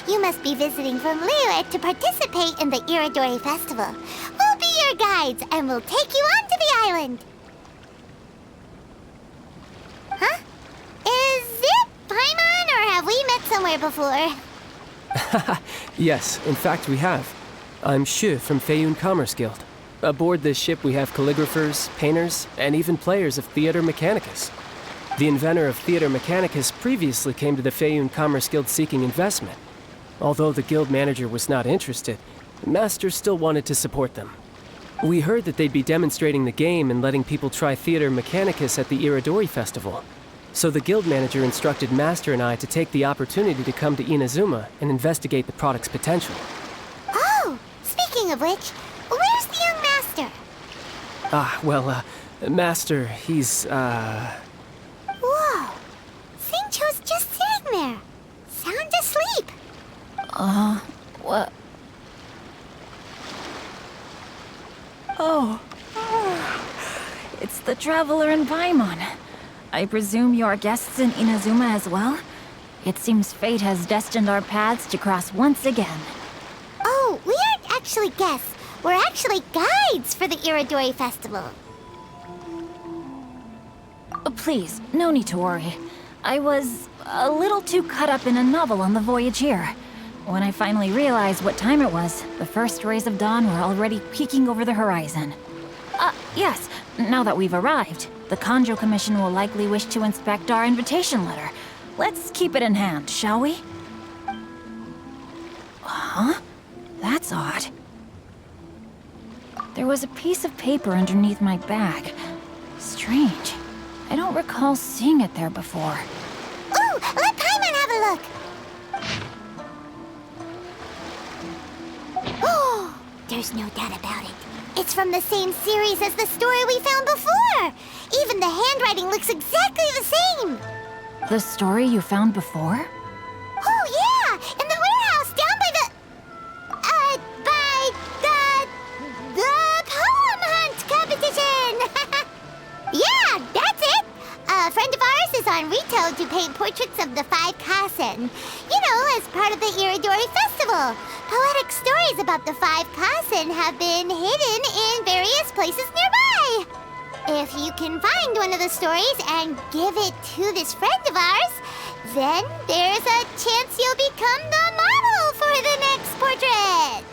You must be visiting from Liyue to participate in the Iridori Festival. We'll be your guides, and we'll take you onto the island. Huh? Is it Paimon, or have we met somewhere before? Yes, in fact we have. I'm Hues from Feiyun Commerce Guild. Aboard this ship we have calligraphers, painters, and even players of Theater Mechanicus. The inventor of Theater Mechanicus previously came to the Feiyun Commerce Guild seeking investment. Although the guild manager was not interested, the Master still wanted to support them. We heard that they'd be demonstrating the game and letting people try Theater Mechanicus at the Iridori Festival. So the guild manager instructed Master and I to take the opportunity to come to Inazuma and investigate the product's potential. Oh, speaking of which, where's the young Master? Master, he's, Whoa! Xingqiu's just sitting there, sound asleep. What? Oh. It's the Traveler and Paimon. I presume you are guests in Inazuma as well? It seems fate has destined our paths to cross once again. Oh, we aren't actually guests. We're actually guides for the Iridori Festival. Please, no need to worry. I was a little too caught up in a novel on the voyage here. When I finally realized what time it was, the first rays of dawn were already peeking over the horizon. Yes, now that we've arrived, the Kanjo Commission will likely wish to inspect our invitation letter. Let's keep it in hand, shall we? Huh? That's odd. There was a piece of paper underneath my bag. Strange. I don't recall seeing it there before. Ooh, let Paimon have a look! Oh, there's no doubt about it. It's from the same series as the story we found before! Even the handwriting looks exactly the same! The story you found before? Oh, yeah! In the warehouse down by the poem hunt competition! Yeah, that's it! A friend of ours is on Rito to paint portraits of the 5 Kasen. You know, as part of the Iridori Festival. Poetic stories about the 5 Kasen have been hidden in various places nearby. If you can find one of the stories and give it to this friend of ours, then there's a chance you'll become the model for the next portrait.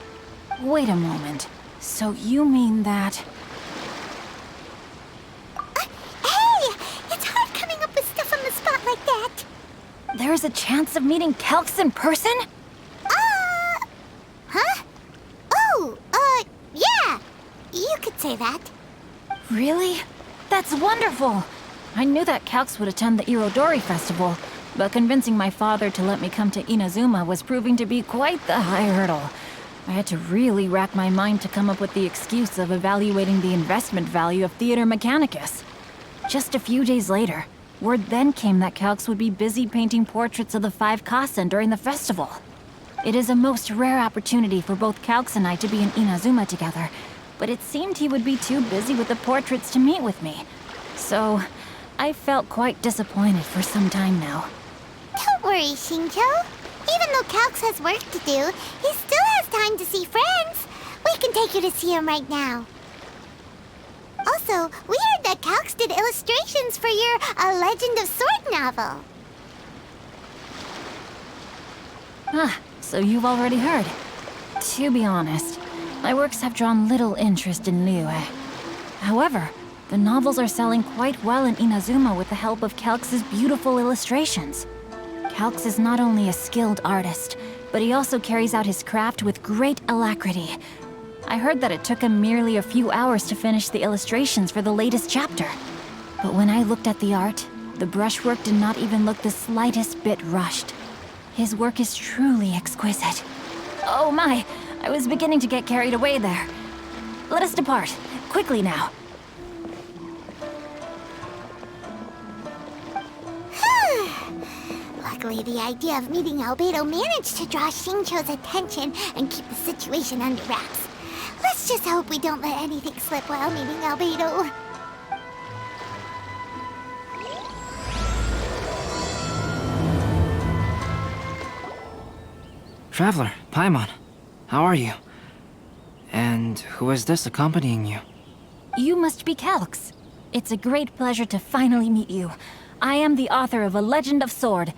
Wait a moment. So you mean that... Hey! It's hard coming up with stuff on the spot like that. There's a chance of meeting Calx in person? Huh? Oh, yeah. You could say that. Really? That's wonderful! I knew that Calx would attend the Irodori Festival, but convincing my father to let me come to Inazuma was proving to be quite the high hurdle. I had to really rack my mind to come up with the excuse of evaluating the investment value of Theater Mechanicus. Just a few days later, word then came that Calx would be busy painting portraits of the 5 Kasen during the festival. It is a most rare opportunity for both Calx and I to be in Inazuma together, but it seemed he would be too busy with the portraits to meet with me. So, I felt quite disappointed for some time now. Don't worry, Xingqiu. Even though Calx has work to do, he still has time to see friends. We can take you to see him right now. Also, we heard that Calx did illustrations for your A Legend of Sword novel. So you've already heard. To be honest, my works have drawn little interest in Liyue. However, the novels are selling quite well in Inazuma with the help of Calx's beautiful illustrations. Calx is not only a skilled artist, but he also carries out his craft with great alacrity. I heard that it took him merely a few hours to finish the illustrations for the latest chapter. But when I looked at the art, the brushwork did not even look the slightest bit rushed. His work is truly exquisite. Oh my, I was beginning to get carried away there. Let us depart, quickly now. Luckily, the idea of meeting Albedo managed to draw Xingqiu's attention and keep the situation under wraps. Let's just hope we don't let anything slip while meeting Albedo. Traveler, Paimon, how are you? And who is this accompanying you? You must be Calx. It's a great pleasure to finally meet you. I am the author of A Legend of Sword,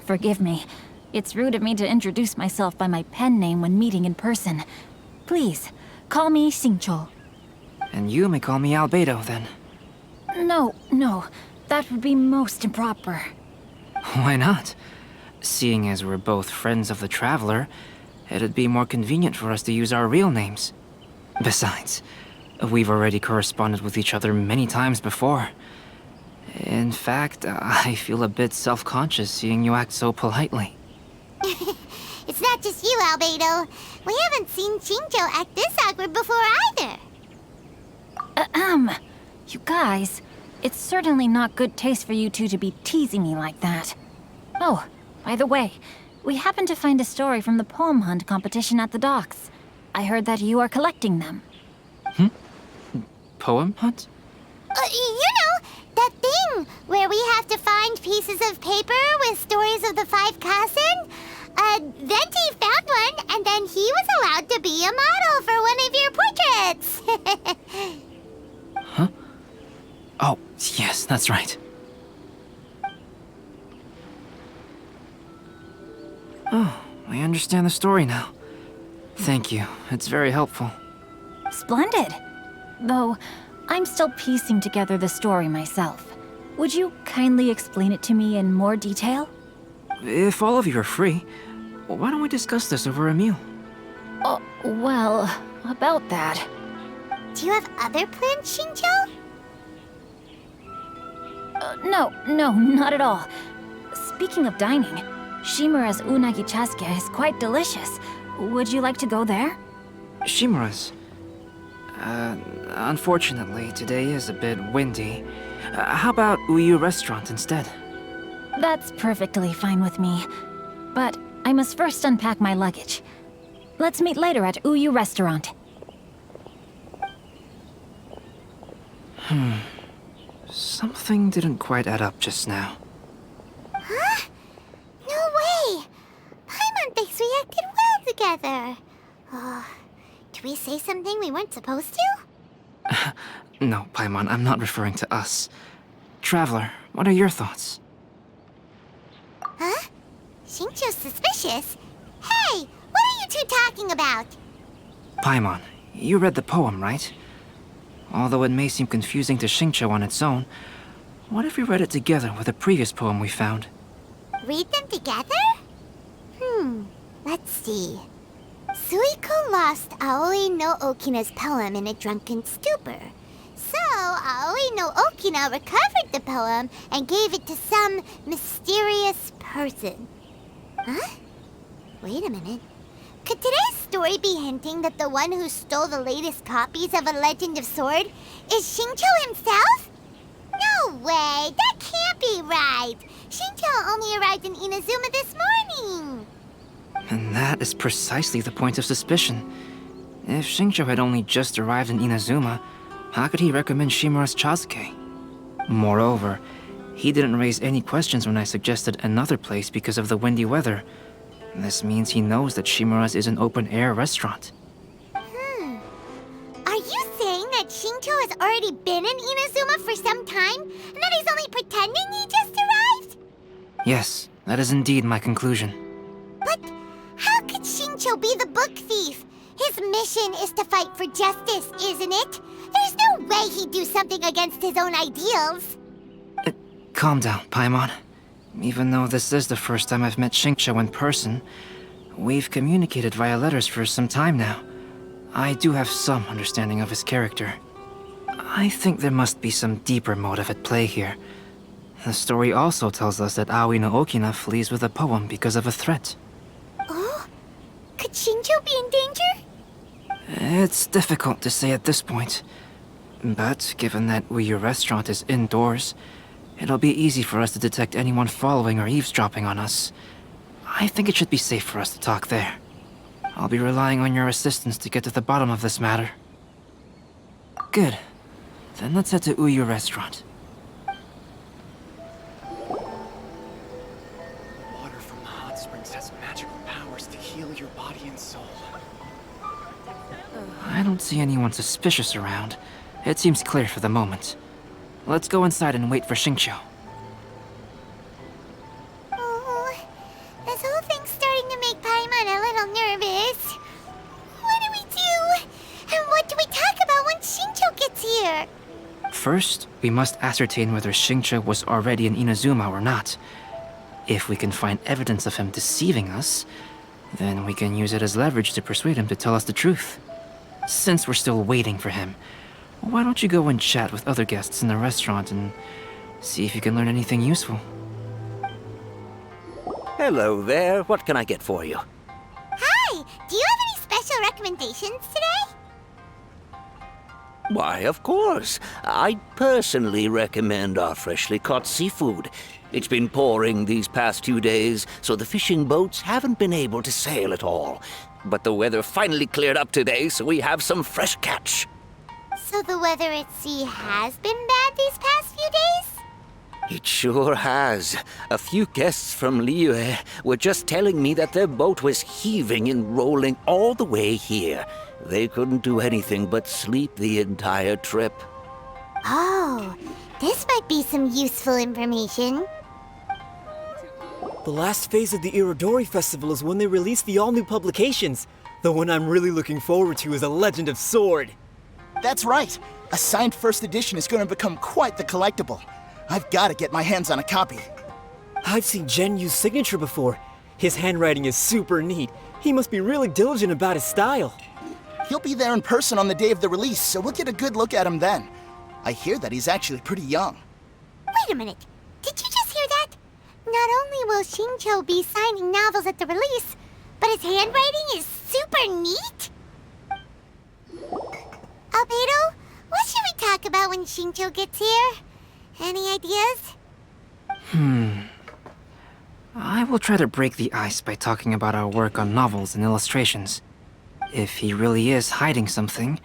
Forgive me. It's rude of me to introduce myself by my pen name when meeting in person. Please, call me Xingqiu. And you may call me Albedo, then. No. That would be most improper. Why not? Seeing as we're both friends of the Traveler, it'd be more convenient for us to use our real names. Besides, we've already corresponded with each other many times before. In fact, I feel a bit self-conscious seeing you act so politely. It's not just you, Albedo. We haven't seen Xingqiu act this awkward before either. You guys, it's certainly not good taste for you two to be teasing me like that. Oh, by the way, we happened to find a story from the poem hunt competition at the docks. I heard that you are collecting them. Poem hunt? That thing where we have to find pieces of paper with stories of the 5 Kasen. Venti found one, and then he was allowed to be a model for one of your portraits. Huh? Oh, yes, that's right. Oh, I understand the story now. Thank you. It's very helpful. Splendid. Though, I'm still piecing together the story myself. Would you kindly explain it to me in more detail? If all of you are free, why don't we discuss this over a meal? Oh, well, about that. Do you have other plans, Xingqiu? No, not at all. Speaking of dining, Shimura's unagi chasuke is quite delicious. Would you like to go there? Shimura's. Unfortunately, today is a bit windy. How about Uyu Restaurant instead? That's perfectly fine with me. But I must first unpack my luggage. Let's meet later at Uyu Restaurant. Something didn't quite add up just now. Huh? No way! Paimon thinks we acted well together. Did we say something we weren't supposed to? No, Paimon, I'm not referring to us. Traveler, what are your thoughts? Huh? Xingqiu's suspicious? Hey, what are you two talking about? Paimon, you read the poem, right? Although it may seem confusing to Xingqiu on its own, what if we read it together with a previous poem we found? Read them together? Let's see. Suiko lost Aoi no Okina's poem in a drunken stupor. So, Aoi no Okina recovered the poem and gave it to some mysterious person. Huh? Wait a minute. Could today's story be hinting that the one who stole the latest copies of A Legend of Sword is Xingqiu himself? No way! That can't be right! Xingqiu only arrived in Inazuma this morning! And that is precisely the point of suspicion. If Xingqiu had only just arrived in Inazuma, how could he recommend Shimura's chasuke? Moreover, he didn't raise any questions when I suggested another place because of the windy weather. This means he knows that Shimura's is an open-air restaurant. Are you saying that Xingqiu has already been in Inazuma for some time, and that he's only pretending he just arrived? Yes, that is indeed my conclusion. But how could Xingqiu be the book thief? His mission is to fight for justice, isn't it? There's no way he'd do something against his own ideals. Calm down, Paimon. Even though this is the first time I've met Xingqiu in person, we've communicated via letters for some time now. I do have some understanding of his character. I think there must be some deeper motive at play here. The story also tells us that Aoi no Okina flees with a poem because of a threat. Oh? Could Xingqiu be in danger? It's difficult to say at this point. But given that Uyu Restaurant is indoors, it'll be easy for us to detect anyone following or eavesdropping on us. I think it should be safe for us to talk there. I'll be relying on your assistance to get to the bottom of this matter. Good. Then let's head to Uyu Restaurant. Water from the hot springs has magical I don't see anyone suspicious around. It seems clear for the moment. Let's go inside and wait for Xingqiu. Oh, this whole thing's starting to make Paimon a little nervous. What do we do? And what do we talk about when Xingqiu gets here? First, we must ascertain whether Xingqiu was already in Inazuma or not. If we can find evidence of him deceiving us, then we can use it as leverage to persuade him to tell us the truth. Since we're still waiting for him, why don't you go and chat with other guests in the restaurant and see if you can learn anything useful? Hello there. What can I get for you? Hi! Do you have any special recommendations today? Why, of course. I personally recommend our freshly caught seafood. It's been pouring these past 2 days, so the fishing boats haven't been able to sail at all. But the weather finally cleared up today, so we have some fresh catch. So the weather at sea has been bad these past few days? It sure has. A few guests from Liyue were just telling me that their boat was heaving and rolling all the way here. They couldn't do anything but sleep the entire trip. Oh, this might be some useful information. The last phase of the Irodori Festival is when they release the all-new publications. The one I'm really looking forward to is A Legend of Sword. That's right. A signed first edition is going to become quite the collectible. I've got to get my hands on a copy. I've seen Genyu's signature before. His handwriting is super neat. He must be really diligent about his style. He'll be there in person on the day of the release, so we'll get a good look at him then. I hear that he's actually pretty young. Wait a minute. Did you just hear that? Not only will Xingqiu be signing novels at the release, but his handwriting is super neat? Albedo, what should we talk about when Xingqiu gets here? Any ideas? I will try to break the ice by talking about our work on novels and illustrations. If he really is hiding something,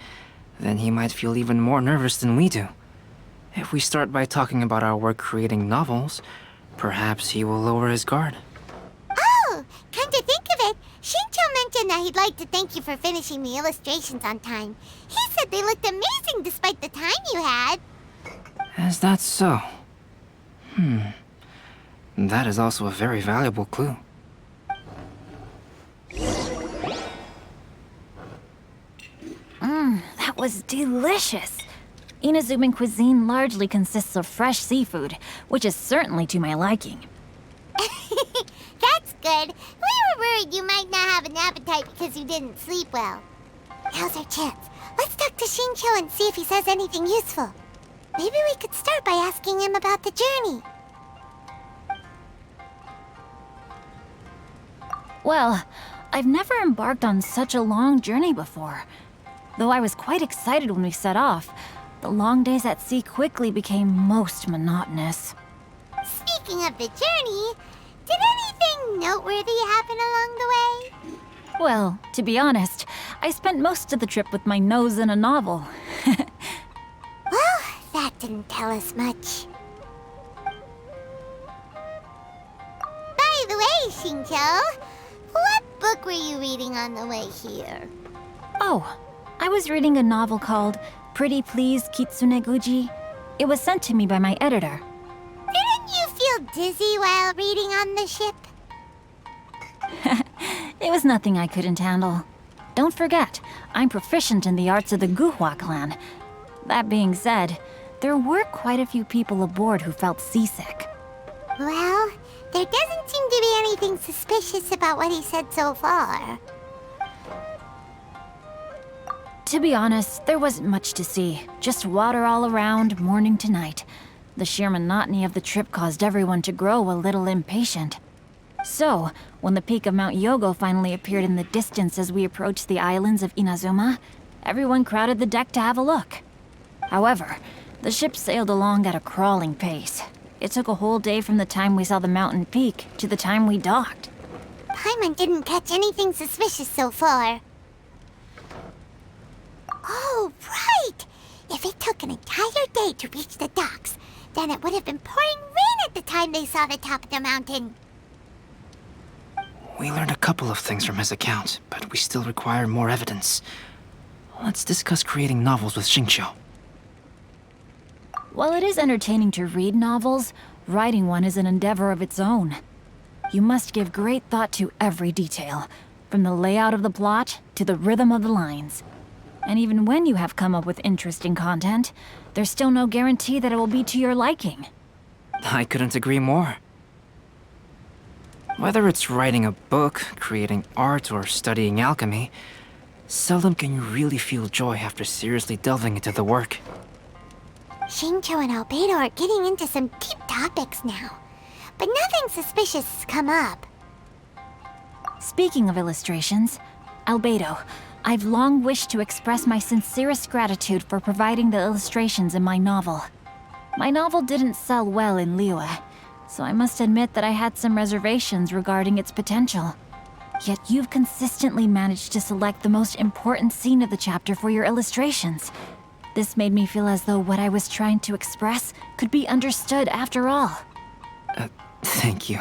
then he might feel even more nervous than we do. If we start by talking about our work creating novels, perhaps he will lower his guard. Oh, come to think of it, Xingqiu mentioned that he'd like to thank you for finishing the illustrations on time. He said they looked amazing despite the time you had. Is that so? That is also a very valuable clue. That was delicious. Inazuman cuisine largely consists of fresh seafood, which is certainly to my liking. That's good. We were worried you might not have an appetite because you didn't sleep well. Now's our chance. Let's talk to Xingqiu and see if he says anything useful. Maybe we could start by asking him about the journey. Well, I've never embarked on such a long journey before. Though I was quite excited when we set off, the long days at sea quickly became most monotonous. Speaking of the journey, did anything noteworthy happen along the way? Well, to be honest, I spent most of the trip with my nose in a novel. Well, that didn't tell us much. By the way, Xingqiu, what book were you reading on the way here? Oh, I was reading a novel called Pretty Please Kitsune Guji. It was sent to me by my editor. Didn't you feel dizzy while reading on the ship? It was nothing I couldn't handle. Don't forget, I'm proficient in the arts of the Guhua clan. That being said, there were quite a few people aboard who felt seasick. Well, there doesn't seem to be anything suspicious about what he said so far. To be honest, there wasn't much to see. Just water all around, morning to night. The sheer monotony of the trip caused everyone to grow a little impatient. So, when the peak of Mount Yogo finally appeared in the distance as we approached the islands of Inazuma, everyone crowded the deck to have a look. However, the ship sailed along at a crawling pace. It took a whole day from the time we saw the mountain peak to the time we docked. Paimon didn't catch anything suspicious so far. Oh, right! If it took an entire day to reach the docks, then it would have been pouring rain at the time they saw the top of the mountain. We learned a couple of things from his account, but we still require more evidence. let's discuss creating novels with Xingqiu. While it is entertaining to read novels, writing one is an endeavor of its own. You must give great thought to every detail, from the layout of the plot to the rhythm of the lines. And even when you have come up with interesting content, there's still no guarantee that it will be to your liking. I couldn't agree more. Whether it's writing a book, creating art, or studying alchemy, seldom can you really feel joy after seriously delving into the work. Xingqiu and Albedo are getting into some deep topics now, but nothing suspicious has come up. Speaking of illustrations, Albedo, I've long wished to express my sincerest gratitude for providing the illustrations in my novel. My novel didn't sell well in Liyue, so I must admit that I had some reservations regarding its potential. Yet you've consistently managed to select the most important scene of the chapter for your illustrations. This made me feel as though what I was trying to express could be understood after all. Thank you.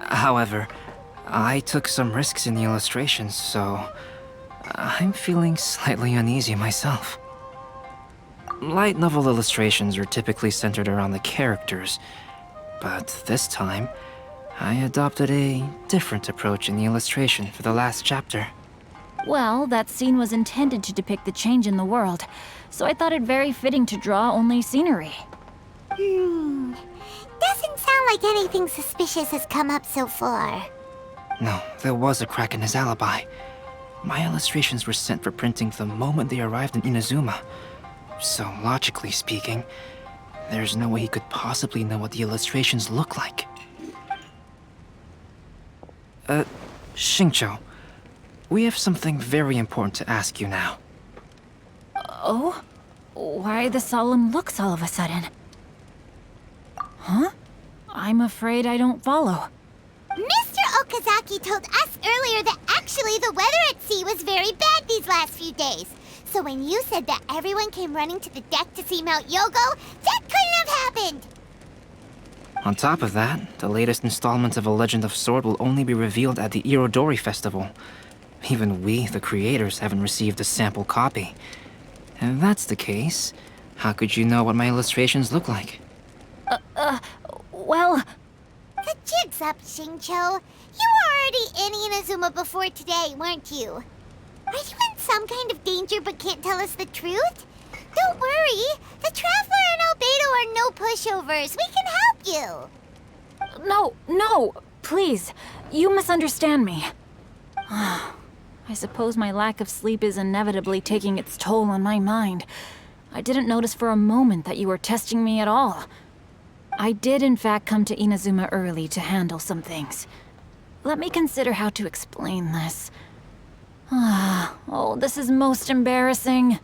However, I took some risks in the illustrations, so I'm feeling slightly uneasy myself. Light novel illustrations are typically centered around the characters, but this time, I adopted a different approach in the illustration for the last chapter. Well, that scene was intended to depict the change in the world, so I thought it very fitting to draw only scenery. Doesn't sound like anything suspicious has come up so far. No, there was a crack in his alibi. My illustrations were sent for printing the moment they arrived in Inazuma. So, logically speaking, there's no way he could possibly know what the illustrations look like. Xingqiu, we have something very important to ask you now. Oh? Why the solemn looks all of a sudden? Huh? I'm afraid I don't follow. Mr. Okazaki told us earlier that actually the weather at sea was very bad these last few days. So when you said that everyone came running to the deck to see Mount Yogo, that couldn't have happened! On top of that, the latest installment of A Legend of Sword will only be revealed at the Irodori Festival. Even we, the creators, haven't received a sample copy. If that's the case, how could you know what my illustrations look like? Well... The jig's up, Xingqiu. You were already in Inazuma before today, weren't you? Are you in some kind of danger but can't tell us the truth? Don't worry. The Traveler and Albedo are no pushovers. We can help you. No, please. You misunderstand me. I suppose my lack of sleep is inevitably taking its toll on my mind. I didn't notice for a moment that you were testing me at all. I did in fact come to Inazuma early to handle some things. Let me consider how to explain this. Oh, this is most embarrassing.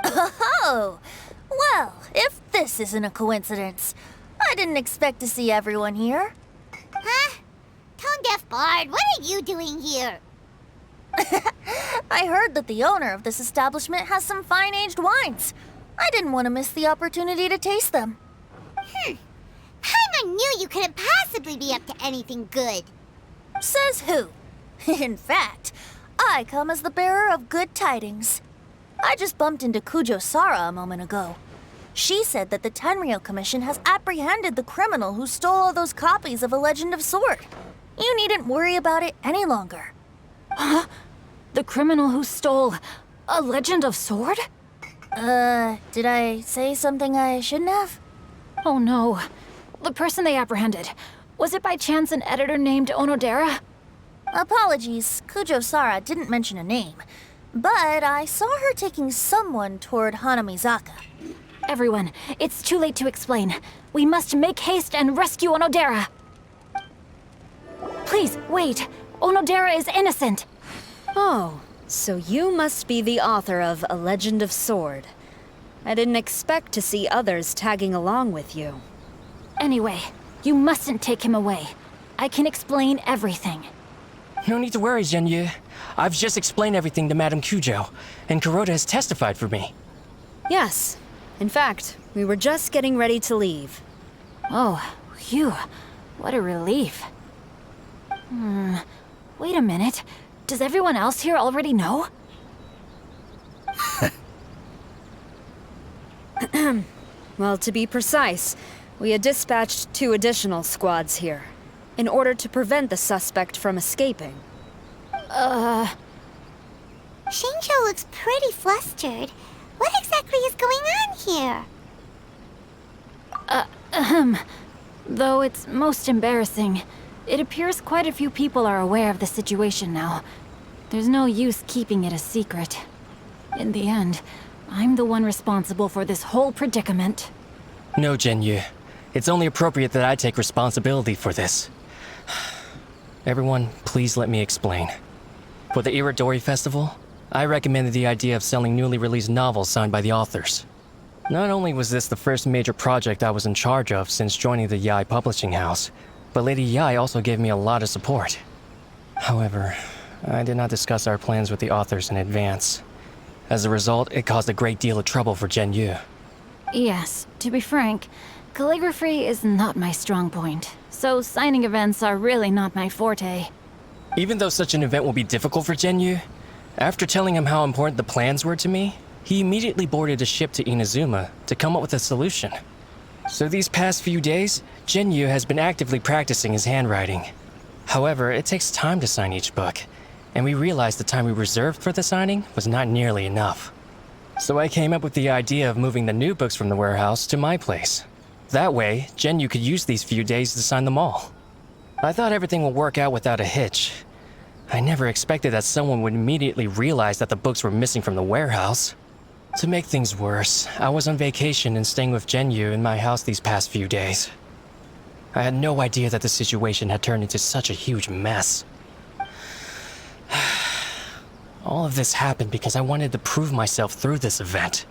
Oh, well, if this isn't a coincidence, I didn't expect to see everyone here. Huh? Tone-deaf Bard, what are you doing here? I heard that the owner of this establishment has some fine-aged wines. I didn't want to miss the opportunity to taste them. Paimon knew you couldn't possibly be up to anything good. Says who? In fact, I come as the bearer of good tidings. I just bumped into Kujo Sara a moment ago. She said that the Tenryou Commission has apprehended the criminal who stole all those copies of A Legend of Sword. You needn't worry about it any longer. Huh? The criminal who stole A Legend of Sword? Did I say something I shouldn't have? Oh no. The person they apprehended. Was it by chance an editor named Onodera? Apologies, Kujo Sara didn't mention a name. But I saw her taking someone toward Hanamizaka. Everyone, it's too late to explain. We must make haste and rescue Onodera. Please, wait. Onodera is innocent. Oh, so you must be the author of A Legend of Sword. I didn't expect to see others tagging along with you. Anyway, you mustn't take him away. I can explain everything. No need to worry, Zhenyu. I've just explained everything to Madame Kujo, and Kuroda has testified for me. Yes. In fact, we were just getting ready to leave. Oh, phew. What a relief. Wait a minute. Does everyone else here already know? Well, to be precise, we had dispatched 2 additional squads here, in order to prevent the suspect from escaping. Xingqiu looks pretty flustered. What exactly is going on here? Though it's most embarrassing, it appears quite a few people are aware of the situation now. There's no use keeping it a secret. In the end, I'm the one responsible for this whole predicament. No, Zhenyu. It's only appropriate that I take responsibility for this. Everyone, please let me explain. For the Irodori Festival, I recommended the idea of selling newly released novels signed by the authors. Not only was this the first major project I was in charge of since joining the Yai publishing house, but Lady Yai also gave me a lot of support. However, I did not discuss our plans with the authors in advance. As a result, it caused a great deal of trouble for Zhenyu. Yes, to be frank, calligraphy is not my strong point, so signing events are really not my forte. Even though such an event will be difficult for Zhenyu, after telling him how important the plans were to me, he immediately boarded a ship to Inazuma to come up with a solution. So these past few days, Zhenyu has been actively practicing his handwriting. However, it takes time to sign each book, and we realized the time we reserved for the signing was not nearly enough. So I came up with the idea of moving the new books from the warehouse to my place. That way, Zhenyu could use these few days to sign them all. I thought everything would work out without a hitch. I never expected that someone would immediately realize that the books were missing from the warehouse. To make things worse, I was on vacation and staying with Zhenyu in my house these past few days. I had no idea that the situation had turned into such a huge mess. All of this happened because I wanted to prove myself through this event.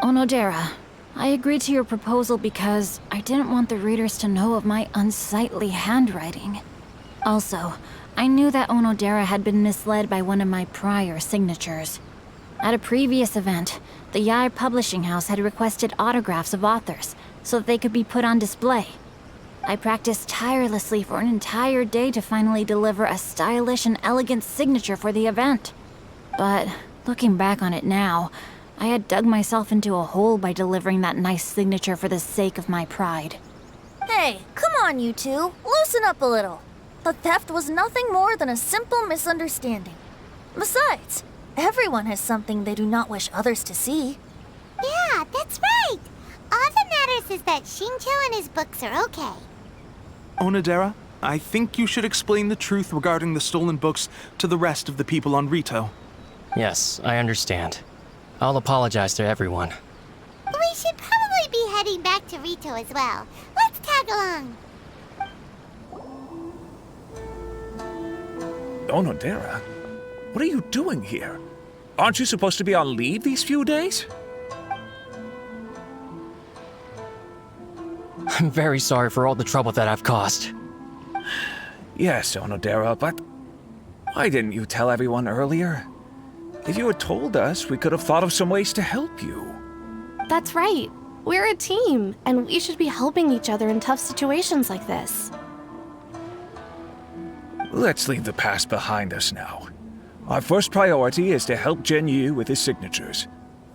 Onodera, I agreed to your proposal because I didn't want the readers to know of my unsightly handwriting. Also, I knew that Onodera had been misled by one of my prior signatures. At a previous event, the Yai publishing house had requested autographs of authors so that they could be put on display. I practiced tirelessly for an entire day to finally deliver a stylish and elegant signature for the event. But looking back on it now, I had dug myself into a hole by delivering that nice signature for the sake of my pride. Hey, come on, you two. Loosen up a little. The theft was nothing more than a simple misunderstanding. Besides, everyone has something they do not wish others to see. Yeah, that's right. All that matters is that Xingqiu and his books are okay. Onodera, I think you should explain the truth regarding the stolen books to the rest of the people on Rito. Yes, I understand. I'll apologize to everyone. We should probably be heading back to Rito as well. Let's tag along. Onodera, what are you doing here? Aren't you supposed to be on leave these few days? I'm very sorry for all the trouble that I've caused. Yes, Onodera, but why didn't you tell everyone earlier? If you had told us, we could have thought of some ways to help you. That's right. We're a team, and we should be helping each other in tough situations like this. Let's leave the past behind us now. Our first priority is to help Zhenyu with his signatures.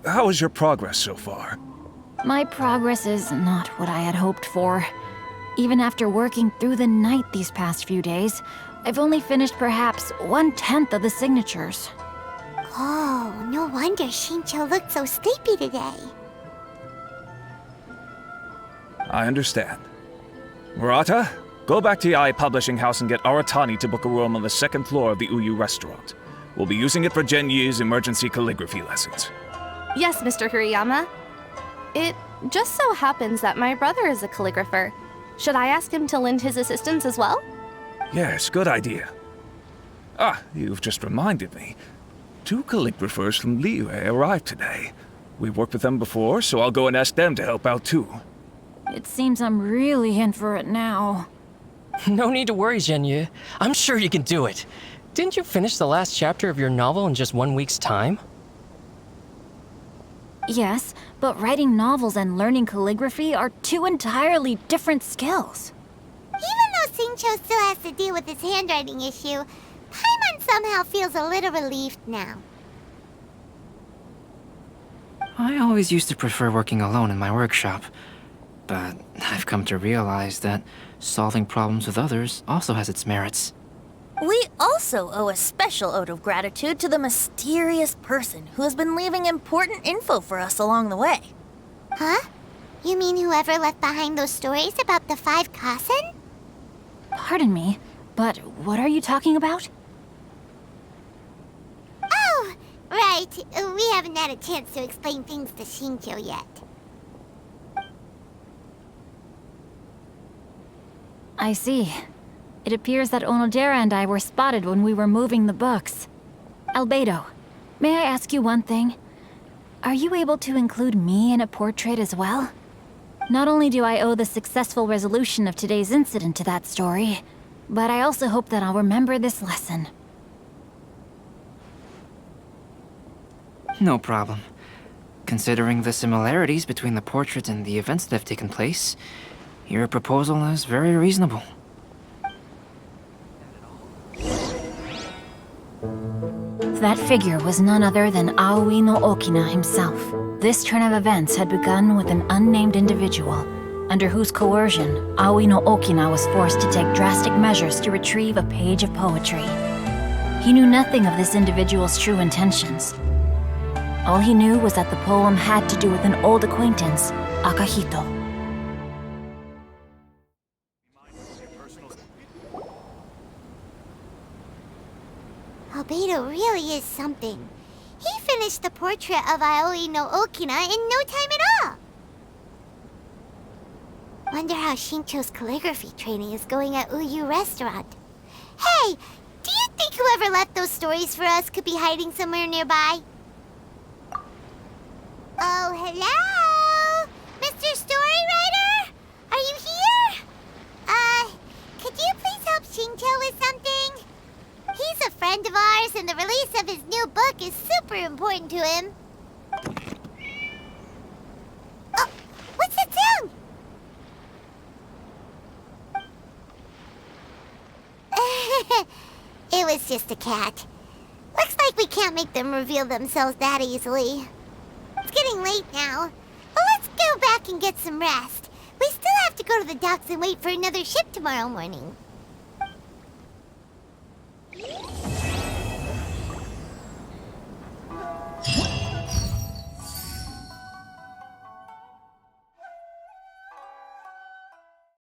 How is your progress so far? My progress is not what I had hoped for. Even after working through the night these past few days, I've only finished perhaps 1/10 of the signatures. Oh, no wonder Xingqiu looked so sleepy today. I understand. Murata, go back to Yai Publishing House and get Aratani to book a room on the second floor of the Uyu restaurant. We'll be using it for Zhenyu's emergency calligraphy lessons. Yes, Mr. Hirayama. It just so happens that my brother is a calligrapher. Should I ask him to lend his assistance as well? Yes, good idea. Ah, you've just reminded me. 2 calligraphers from Liyue arrived today. We've worked with them before, so I'll go and ask them to help out too. It seems I'm really in for it now. No need to worry, Zhenyu. I'm sure you can do it. Didn't you finish the last chapter of your novel in just 1 week's time? Yes, but writing novels and learning calligraphy are 2 entirely different skills. Even though Xingqiu still has to deal with his handwriting issue, Paimon somehow feels a little relieved now. I always used to prefer working alone in my workshop, but I've come to realize that solving problems with others also has its merits. We also owe a special ode of gratitude to the mysterious person who has been leaving important info for us along the way. Huh? You mean whoever left behind those stories about the 5 Kasen? Pardon me, but what are you talking about? Oh, right. We haven't had a chance to explain things to Shincho yet. I see. It appears that Onodera and I were spotted when we were moving the books. Albedo, may I ask you one thing? Are you able to include me in a portrait as well? Not only do I owe the successful resolution of today's incident to that story, but I also hope that I'll remember this lesson. No problem. Considering the similarities between the portrait and the events that have taken place, your proposal is very reasonable. That figure was none other than Aoi no Okina himself. This turn of events had begun with an unnamed individual, under whose coercion, Aoi no Okina was forced to take drastic measures to retrieve a page of poetry. He knew nothing of this individual's true intentions. All he knew was that the poem had to do with an old acquaintance, Akahito. Albedo really is something. He finished the portrait of Aoi no Okina in no time at all. Wonder how Shincho's calligraphy training is going at Uyu Restaurant. Hey, do you think whoever left those stories for us could be hiding somewhere nearby? Oh, hello? Mr. Story Writer? Are you here? Could you please help Shincho with something? He's a friend of ours, and the release of his new book is super important to him. Oh, what's that sound? It was just a cat. Looks like we can't make them reveal themselves that easily. It's getting late now, but let's go back and get some rest. We still have to go to the docks and wait for another ship tomorrow morning.